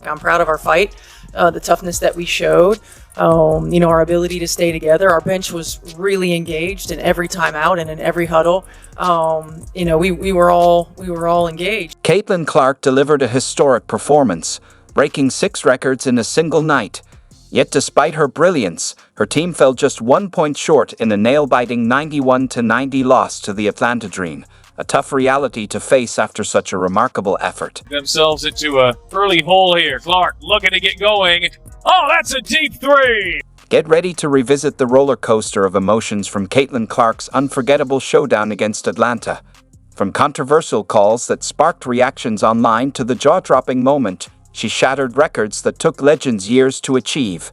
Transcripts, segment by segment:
I'm proud of our fight, the toughness that we showed, our ability to stay together. Our bench was really engaged in every timeout and in every huddle. We were all engaged. Caitlin Clark delivered a historic performance, breaking 6 records in a single night. Yet despite her brilliance, her team fell just 1 point short in a nail-biting 91-90 loss to the Atlanta Dream. A tough reality to face after such a remarkable effort. Themselves into a early hole here. Clark looking to get going. Oh, that's a deep 3! Get ready to revisit the roller coaster of emotions from Caitlin Clark's unforgettable showdown against Atlanta. From controversial calls that sparked reactions online to the jaw-dropping moment, she shattered records that took legends years to achieve.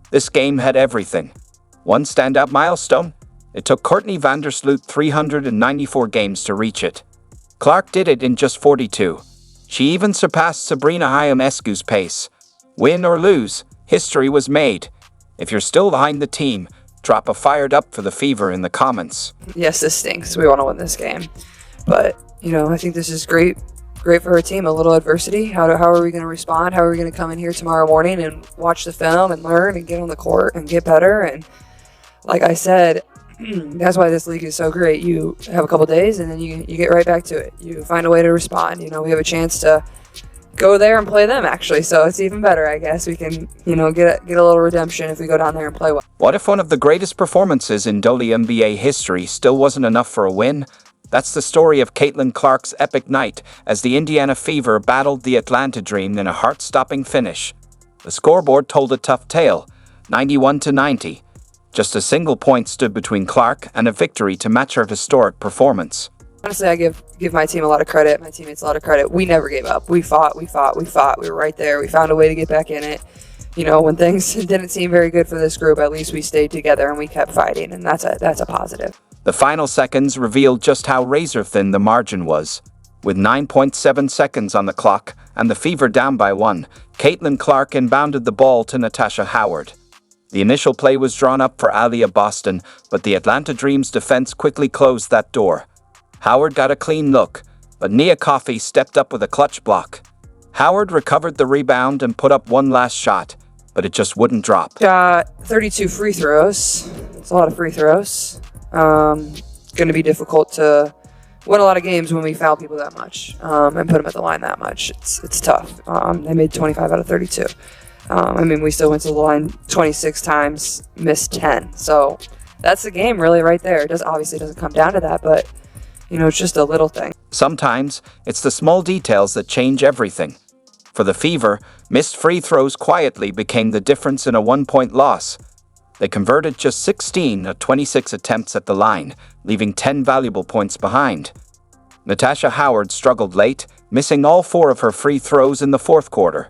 This game had everything. One standout milestone? It took Courtney Vandersloot 394 games to reach it. Clark did it in just 42. She even surpassed Sabrina Ionescu's pace. Win or lose, history was made. If you're still behind the team, drop a fired up for the Fever in the comments. Yes, this stinks. We want to win this game. But, I think this is great for our team. A little adversity. How are we going to respond? How are we going to come in here tomorrow morning and watch the film and learn and get on the court and get better? And like I said, that's why this league is so great. You have a couple days and then you get right back to it. You find a way to respond. We have a chance to go there and play them, actually. So it's even better, I guess. We can, get a little redemption if we go down there and play well. What if one of the greatest performances in WNBA history still wasn't enough for a win? That's the story of Caitlin Clark's epic night as the Indiana Fever battled the Atlanta Dream in a heart-stopping finish. The scoreboard told a tough tale, 91-90. Just a single point stood between Clark and a victory to match her historic performance. Honestly, I give my team a lot of credit, my teammates a lot of credit. We never gave up. We fought. We were right there. We found a way to get back in it. When things didn't seem very good for this group, at least we stayed together and we kept fighting, and that's a positive. The final seconds revealed just how razor-thin the margin was. With 9.7 seconds on the clock and the Fever down by 1, Caitlin Clark inbounded the ball to Natasha Howard. The initial play was drawn up for Aliyah Boston, but the Atlanta Dream's defense quickly closed that door. Howard got a clean look, but Nia Coffey stepped up with a clutch block. Howard recovered the rebound and put up one last shot, but it just wouldn't drop. Got 32 free throws. It's a lot of free throws. Going to be difficult to win a lot of games when we foul people that much and put them at the line that much. It's tough. They made 25 out of 32. We still went to the line 26 times, missed 10. So that's the game really right there. It obviously doesn't come down to that, but it's just a little thing. Sometimes it's the small details that change everything. For the Fever, missed free throws quietly became the difference in a 1-point loss. They converted just 16 of 26 attempts at the line, leaving 10 valuable points behind. Natasha Howard struggled late, missing all 4 of her free throws in the fourth quarter.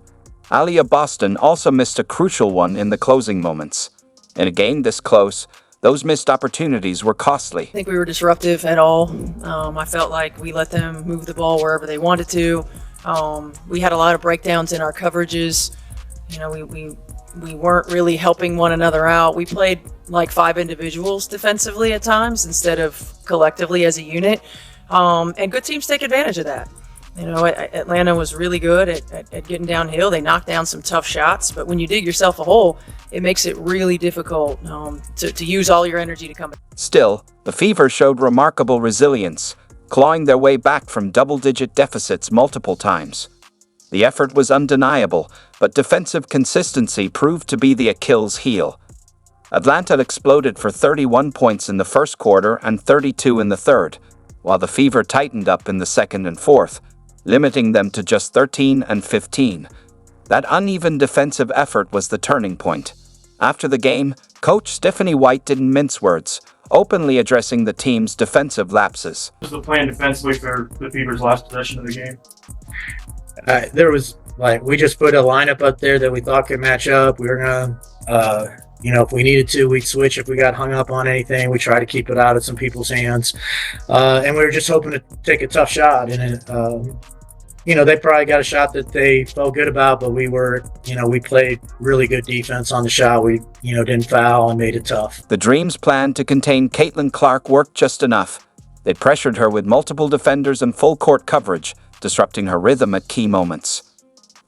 Aliyah Boston also missed a crucial one in the closing moments. In a game this close, those missed opportunities were costly. I think we were disruptive at all. I felt like we let them move the ball wherever they wanted to. We had a lot of breakdowns in our coverages. We weren't really helping one another out. We played like 5 individuals defensively at times instead of collectively as a unit. And good teams take advantage of that. Atlanta was really good at getting downhill. They knocked down some tough shots, but when you dig yourself a hole, it makes it really difficult to use all your energy to come back. Still, the Fever showed remarkable resilience, clawing their way back from double-digit deficits multiple times. The effort was undeniable, but defensive consistency proved to be the Achilles heel. Atlanta exploded for 31 points in the first quarter and 32 in the third, while the Fever tightened up in the second and fourth, limiting them to just 13 and 15. That uneven defensive effort was the turning point. After the game, Coach Stephanie White didn't mince words, openly addressing the team's defensive lapses. What was the plan defensively for the Fever's last possession of the game? We just put a lineup up there that we thought could match up. We were going to, if we needed to, we'd switch if we got hung up on anything. We try to keep it out of some people's hands. And we were just hoping to take a tough shot. And they probably got a shot that they felt good about, but we played really good defense on the shot. We, didn't foul and made it tough. The Dream's plan to contain Caitlin Clark worked just enough. They pressured her with multiple defenders and full court coverage, disrupting her rhythm at key moments.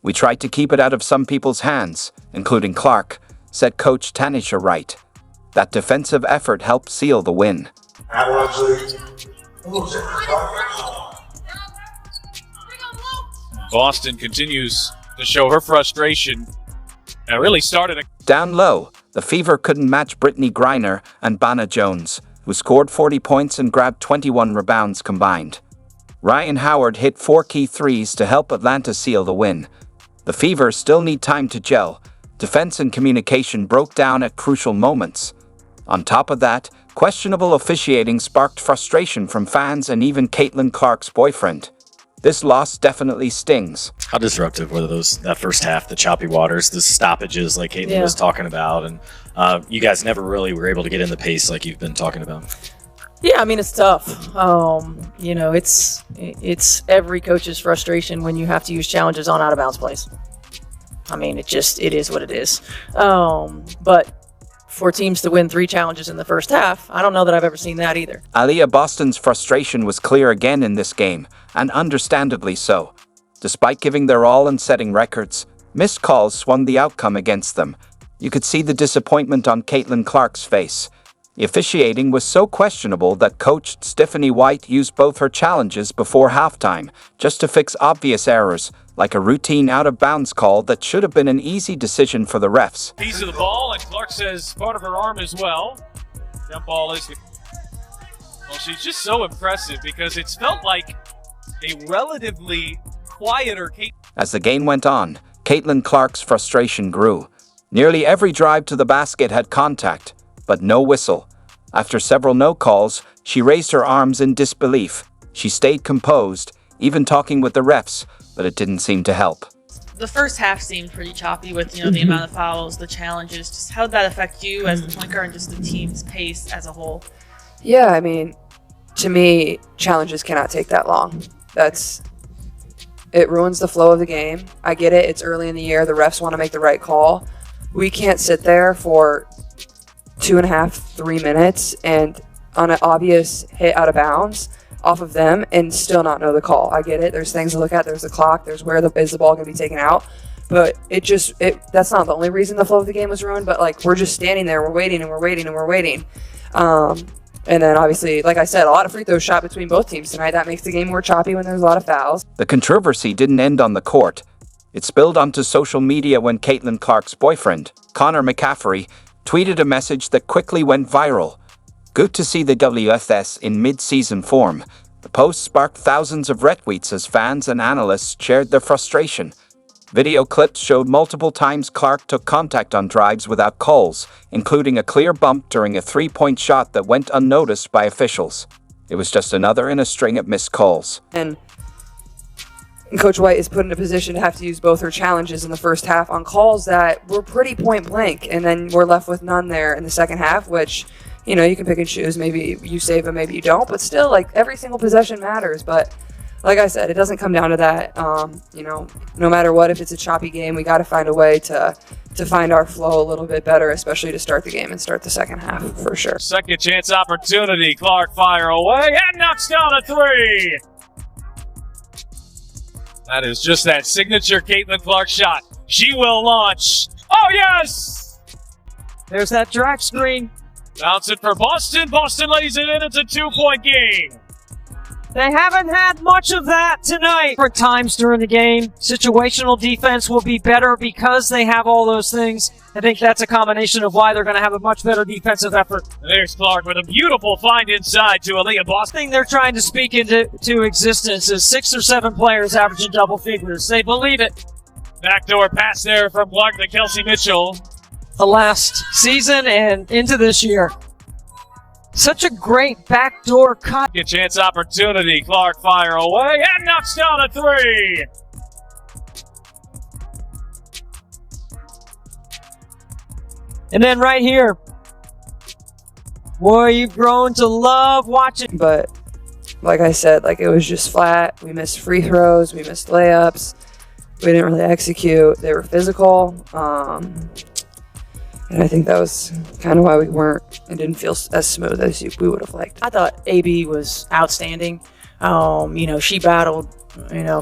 We tried to keep it out of some people's hands, including Clark, said coach Tanisha Wright. That defensive effort helped seal the win. Boston continues to show her frustration. It really started Down low, the Fever couldn't match Brittany Griner and Bana Jones, who scored 40 points and grabbed 21 rebounds combined. Ryan Howard hit 4 key threes to help Atlanta seal the win. The Fever still need time to gel. Defense and communication broke down at crucial moments. On top of that, questionable officiating sparked frustration from fans and even Caitlin Clark's boyfriend. This loss definitely stings. How disruptive were that first half, the choppy waters, the stoppages like Caitlin was talking about, and you guys never really were able to get in the pace like you've been talking about. Yeah, I mean, it's tough. It's every coach's frustration when you have to use challenges on out-of-bounds plays. I mean, it is what it is. But for teams to win 3 challenges in the first half, I don't know that I've ever seen that either. Aliyah Boston's frustration was clear again in this game, and understandably so. Despite giving their all and setting records, missed calls swung the outcome against them. You could see the disappointment on Caitlin Clark's face. The officiating was so questionable that coach Stephanie White used both her challenges before halftime just to fix obvious errors, like a routine out-of-bounds call that should have been an easy decision for the refs. piece of the ball, and Clark says part of her arm as well. That ball is... Well, she's just so impressive because it's felt like a relatively quieter Caitlin. As the game went on, Caitlin Clark's frustration grew. Nearly every drive to the basket had contact, but no whistle. After several no calls, she raised her arms in disbelief. She stayed composed, even talking with the refs, but it didn't seem to help. The first half seemed pretty choppy with, the amount of fouls, the challenges. Just how did that affect you as the point guard and just the team's pace as a whole? Yeah, I mean, to me, challenges cannot take that long. It ruins the flow of the game. I get it. It's early in the year. The refs want to make the right call. We can't sit there for 2.5, 3 minutes and on an obvious hit out of bounds off of them and still not know the call. I get it. There's things to look at. There's the clock. There's is the ball going to be taken out. But that's not the only reason the flow of the game was ruined. But we're just standing there. We're waiting and we're waiting and we're waiting. And then obviously, like I said, a lot of free throws shot between both teams tonight. That makes the game more choppy when there's a lot of fouls. The controversy didn't end on the court. It spilled onto social media when Caitlin Clark's boyfriend, Connor McCaffrey, tweeted a message that quickly went viral. Good to see the WFS in mid-season form. The post sparked thousands of retweets as fans and analysts shared their frustration. Video clips showed multiple times Clark took contact on drives without calls, including a clear bump during a 3-point shot that went unnoticed by officials. It was just another in a string of missed calls. And Coach White is put in a position to have to use both her challenges in the first half on calls that were pretty point blank, and then we're left with none there in the second half, which, you can pick and choose. Maybe you save them, maybe you don't, but still, every single possession matters. But like I said, it doesn't come down to that. No matter what, if it's a choppy game, we got to find a way to find our flow a little bit better, especially to start the game and start the second half for sure. Second chance opportunity. Clark fire away and knocks down a 3. That is just that signature Caitlin Clark shot. She will launch. Oh, yes! There's that drag screen. Bounce it for Boston. Boston lays it in. It's a 2-point game. They haven't had much of that tonight. For times during the game, situational defense will be better because they have all those things. I think that's a combination of why they're going to have a much better defensive effort. There's Clark with a beautiful find inside to Aaliyah Boston. The thing they're trying to speak into existence is 6 or 7 players averaging double figures. They believe it. Backdoor pass there from Clark to Kelsey Mitchell. The last season and into this year. Such a great backdoor cut. Second chance opportunity. Clark fire away and knocks down a 3. And then right here. Boy, you've grown to love watching. But like I said, it was just flat. We missed free throws. We missed layups. We didn't really execute. They were physical. And I think that was kind of why we didn't feel as smooth as we would have liked. I thought AB was outstanding. She battled,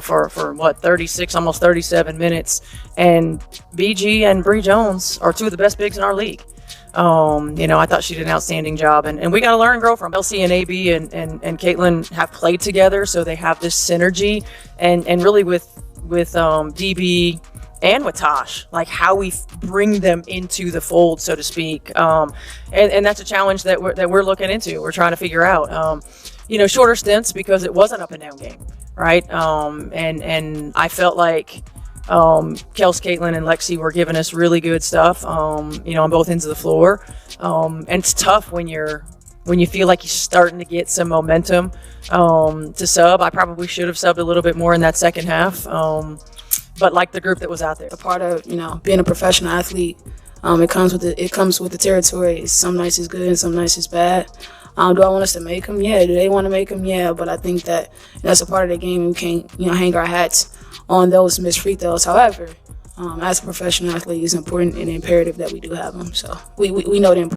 for what, 36, almost 37 minutes. And BG and Bree Jones are two of the best bigs in our league. I thought she did an outstanding job, and we got to learn and grow from Elsie and AB and Caitlin have played together, so they have this synergy, and really with DB and with Tosh, like how we bring them into the fold, so to speak. And that's a challenge that we're looking into. We're trying to figure out, shorter stints because it was an up and down game, right? And I felt like Kels, Caitlin, and Lexi were giving us really good stuff, on both ends of the floor. And it's tough when you feel like you're starting to get some momentum to sub. I probably should have subbed a little bit more in that second half, but like the group that was out there. A part of being a professional athlete, it comes with the territory. Some nights is good and some nights is bad. Do I want us to make them? Yeah. Do they want to make them? Yeah. But I think that that's a part of the game. We can't hang our hats on those missed free throws. However, as a professional athlete, it's important and imperative that we do have them. So we know the importance.